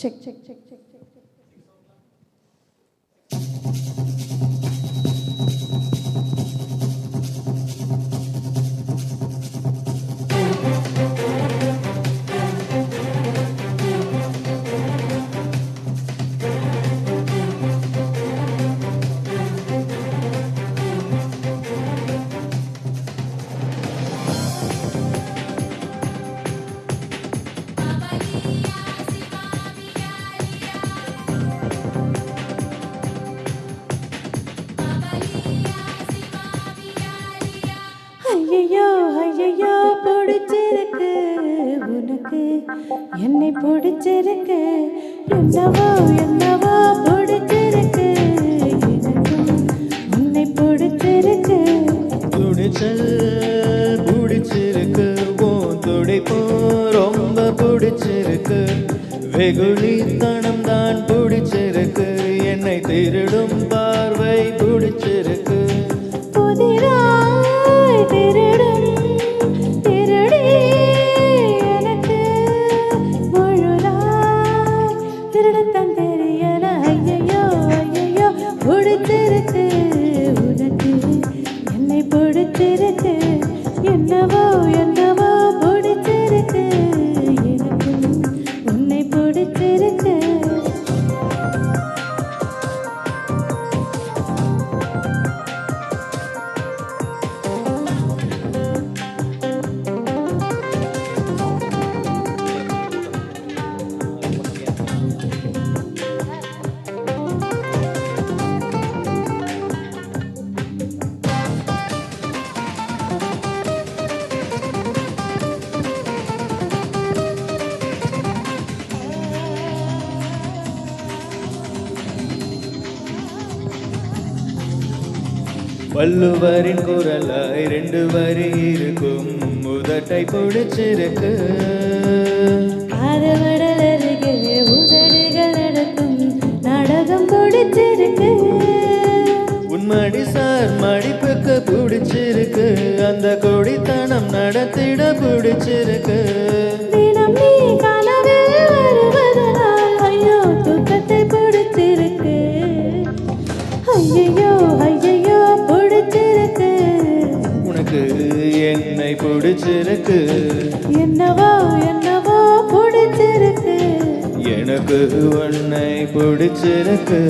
check check check check check ஐயையோ ஐயையோ பிடிச்சிருக்கு உனக்கு என்னை பிடிச்சிருக்கு என்னவோ என்னவோ பிடிச்சிருக்கு எனக்கும் உன்னை பிடிச்சிருக்கு துணிச்சல் பிடிச்சிருக்கு உன் துடிப்போ ரொம்ப பிடிச்சிருக்கு வெகுளித்தனம் தான் பிடிச்சிருக்கு என்னை திருடும் பார்வை பிடிச்சிருக்கு புதிராய் திருடும் திருடி எனக்கு முழுதாய் திருடத்தான் தெரியல ஐயையோ ஐயையோ பிடிச்சிருக்கு உனக்கு என்னை பிடிச்சிருக்கு என்னவோ என்னவோ பிடிச்சிருக்கு எனக்கும் உன்னை பிடிச்சிருக்கு வள்ளுவரின் குரலாய் 2 வரி இருக்கும் உதட்டை பிடிச்சிருக்கு காதவடல் அருகே உதடுகள் நடக்கும் நாடகம் பிடிச்சிருக்கு உன்மடி சார் மடிப்புக்கு பிடிச்சிருக்கு அந்த கொடித்தனம் நடத்திட பிடிச்சிருக்கு தினம் நீ கனவில் வருவதனால் ஐயோ தூக்கத்தை பிடிச்சிருக்கு ஐயையோ ஐயையோ பிடிச்சிருக்கு உனக்கு என்னை பிடிச்சிருக்கு என்னவோ என்னவோ பிடிச்சிருக்கு எனக்கு உன்னை பிடிச்சிருக்கு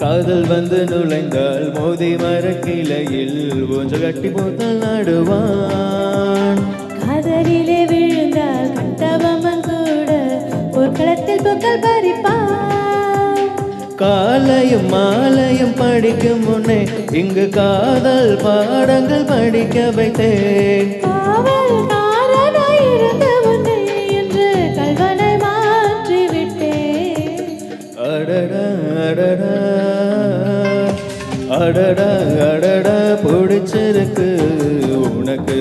காதல் வந்து நுழைந்தால் மோதி மரக்கிளையில் ஊஞ்சல் கட்டி போத்தல் நாடுவான் காதலிலே விழுந்தால் கண்டவமன் கூட போர்க்களத்தில் புகழ் பறிப்பான் காலையும் மாலையும் படிக்கும் முன்னே இங்கு காதல் பாடங்கள் படிக்க வைத்தேன் காவல்காரனாய் இருந்த உன்னை இன்று கல்வனை மாற்றி விட்டேன் அடடா அடடா அடடா அடடா பிடிச்சிருக்கு உனக்கு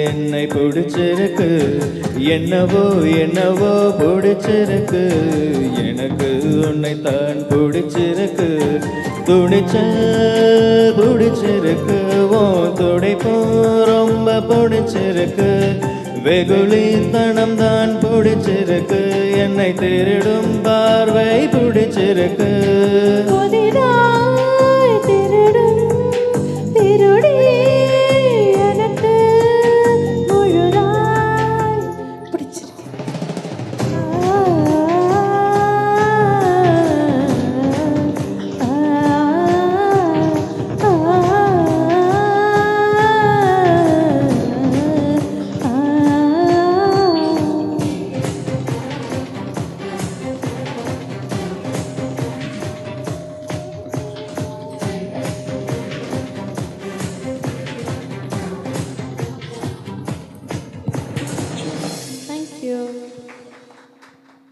என்னை பிடிச்சிருக்கு என்னவோ என்னவோ பிடிச்சிருக்கு எனக்கு உன்னைத்தான் பிடிச்சிருக்கு துணிச்சல் பிடிச்சிருக்கு உன் துடிப்போ ரொம்ப பிடிச்சிருக்கு வெகுளித்தனம் தான் பிடிச்சிருக்கு என்னை திருடும் பார்வை பிடிச்சிருக்கு புதிதாய்